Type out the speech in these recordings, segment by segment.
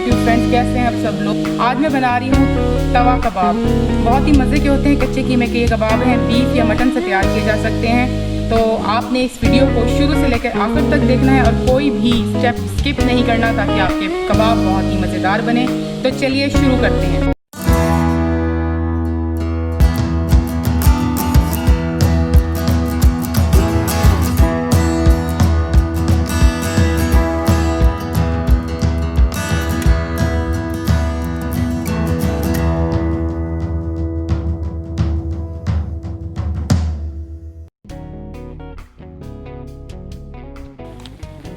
YouTube friends, कैसे हैं आप सब लोग। आज मैं बना रही हूँ तवा कबाब। बहुत ही मज़े के होते हैं। कच्चे कीमे के ये कबाब हैं, बीफ या मटन से तैयार किए जा सकते हैं। तो आपने इस वीडियो को शुरू से लेकर आखिर तक देखना है और कोई भी स्टेप स्किप नहीं करना, ताकि आपके कबाब बहुत ही मज़ेदार बने। तो चलिए शुरू करते हैं।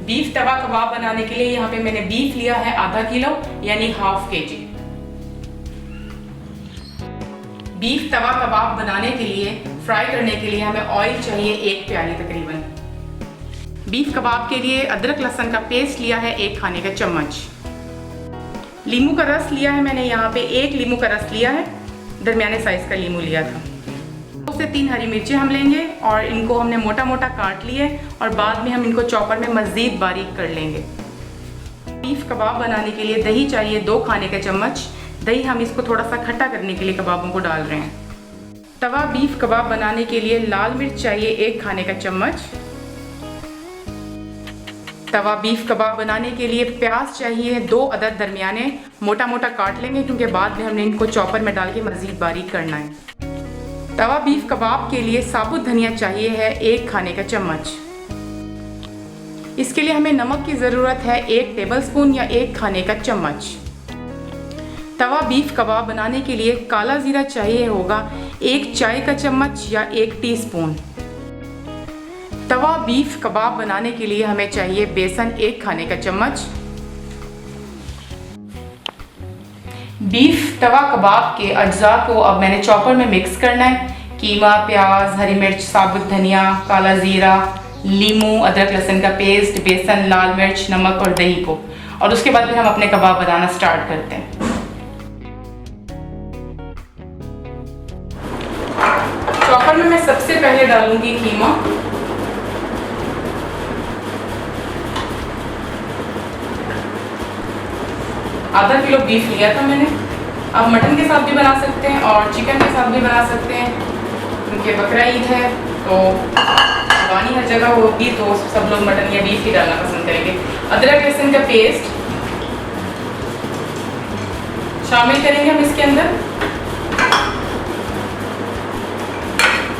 बीफ तवा कबाब बनाने के लिए यहाँ पे मैंने बीफ लिया है आधा किलो, यानी हाफ केजी। बीफ तवा कबाब बनाने के लिए, फ्राई करने के लिए हमें ऑयल चाहिए 1 प्याली तकरीबन। बीफ कबाब के लिए अदरक लहसुन का पेस्ट लिया है 1 खाने का चम्मच। लीमू का रस लिया है मैंने यहाँ पे 1 लीमू का रस लिया है, दरमियाने साइज का लीमू लिया था। 2 से 3 हरी मिर्चें हम लेंगे और इनको हमने मोटा मोटा काट लिए और बाद में हम इनको चॉपर में मज़ीद बारीक कर लेंगे। बीफ कबाब बनाने के लिए दही चाहिए 2 खाने का चम्मच। दही हम इसको थोड़ा सा खट्टा करने के लिए कबाबों को डाल रहे हैं। तवा बीफ कबाब बनाने के लिए लाल मिर्च चाहिए 1 खाने का चम्मच। तवा बीफ कबाब बनाने के लिए प्याज चाहिए 2 अदद दरमियाने, मोटा मोटा काट लेंगे क्योंकि बाद में हमने इनको चॉपर में डाल के मज़ीद बारीक करना है। तवा बीफ कबाब के लिए साबुत धनिया चाहिए है 1 खाने का चम्मच। इसके लिए हमें नमक की ज़रूरत है 1 टेबलस्पून या 1 खाने का चम्मच। तवा बीफ कबाब बनाने के लिए काला ज़ीरा चाहिए होगा 1 चाय का चम्मच या 1 टीस्पून। तवा बीफ कबाब बनाने के लिए हमें चाहिए बेसन 1 खाने का चम्मच। बीफ तवा कबाब के अज्जा को अब मैंने चॉपर में मिक्स करना है। कीमा, प्याज, हरी मिर्च, साबुत धनिया, काला ज़ीरा, लीमू, अदरक लहसुन का पेस्ट, बेसन, लाल मिर्च, नमक और दही को, और उसके बाद फिर हम अपने कबाब बनाना स्टार्ट करते हैं। चॉपर में मैं सबसे पहले डालूंगी कीमा। आधा किलो बीफ लिया था मैंने। आप मटन के साथ भी बना सकते हैं और चिकन के साथ भी बना सकते हैं, क्योंकि बकरा ईद है तो कुर्बानी हर जगह होगी, तो सब लोग मटन या बीफ ही डालना पसंद करेंगे। अदरक लहसुन का पेस्ट शामिल करेंगे हम इसके अंदर।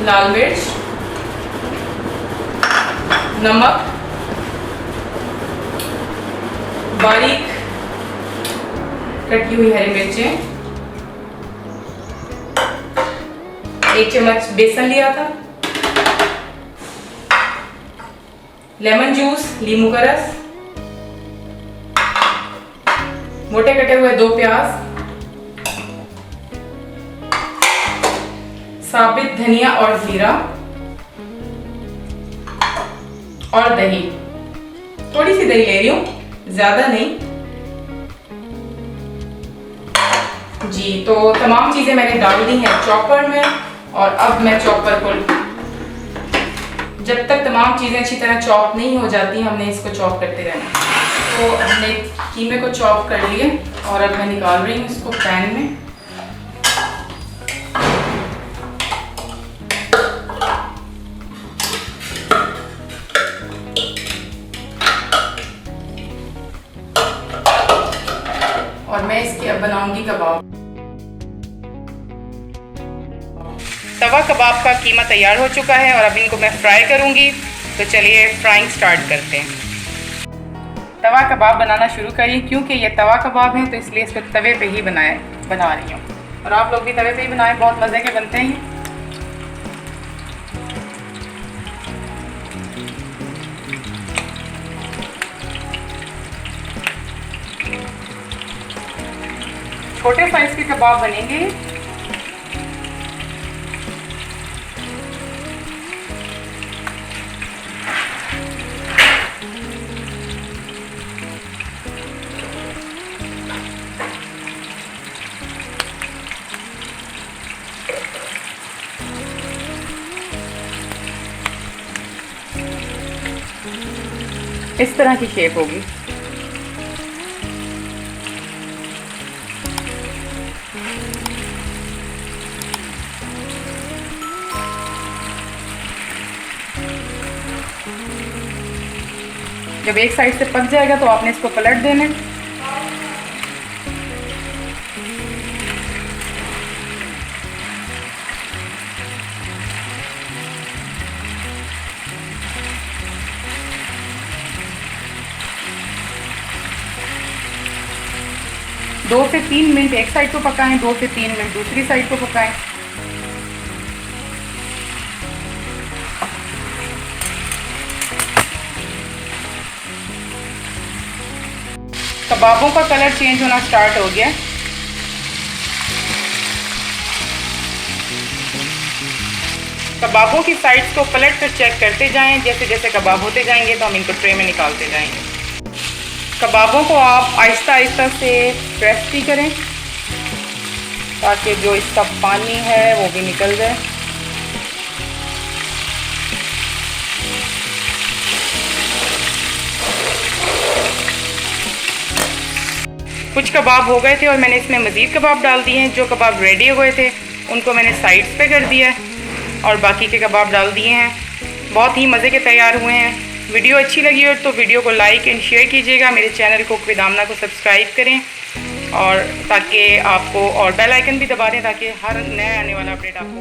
लाल मिर्च, नमक, बारीक कटी हुई हरी मिर्चें, 1 चम्मच बेसन लिया था, लेमन जूस, लीमू का रस, मोटे कटे हुए 2 प्याज, साबित धनिया और जीरा और दही। थोड़ी सी दही ले रही हूँ, ज्यादा नहीं जी। तो तमाम चीज़ें मैंने डाल दी हैं चॉपर में, और अब मैं चॉपर को, जब तक तमाम चीज़ें अच्छी तरह चॉप नहीं हो जाती हमने इसको चॉप करते रहना। तो हमने कीमे को चॉप कर लिए और अब मैं निकाल रही हूँ इसको पैन में। और मैं इसके अब बनाऊंगी कबाब। तवा कबाब का कीमा तैयार हो चुका है और अब इनको मैं फ्राई करूंगी। तो चलिए फ्राइंग स्टार्ट करते हैं। तवा कबाब बनाना शुरू करिए। क्योंकि ये तवा कबाब है तो इसलिए इसको तवे पे ही बना रही हूँ, और आप लोग भी तवे पे ही बनाएं, बहुत मज़े के बनते हैं। छोटे साइज के कबाब बनेंगे। इस तरह की शेप होगी। जब एक साइड से पक जाएगा तो आपने इसको पलट देना है। दो से 3 मिनट एक साइड को पकाएं, 2 से 3 मिनट दूसरी साइड को पकाएं। कबाबों का कलर चेंज होना स्टार्ट हो गया। कबाबों की साइड्स को पलट कर चेक करते जाएं। जैसे जैसे कबाब होते जाएंगे तो हम इनको ट्रे में निकालते जाएंगे। कबाबों को आप आहिस्ता आहिस्ता से प्रेस भी करें ताकि जो इसका पानी है वो भी निकल जाए। कुछ कबाब हो गए थे और मैंने इसमें मज़ीद कबाब डाल दिए हैं। जो कबाब रेडी हुए थे उनको मैंने साइड्स पे कर दिया है और बाकी के कबाब डाल दिए हैं। बहुत ही मज़े के तैयार हुए हैं। वीडियो अच्छी लगी हो तो वीडियो को लाइक एंड शेयर कीजिएगा। मेरे चैनल कुक विद आमना को सब्सक्राइब करें और ताकि आपको, और बेल आइकन भी दबा दें ताकि हर नया आने वाला अपडेट आपको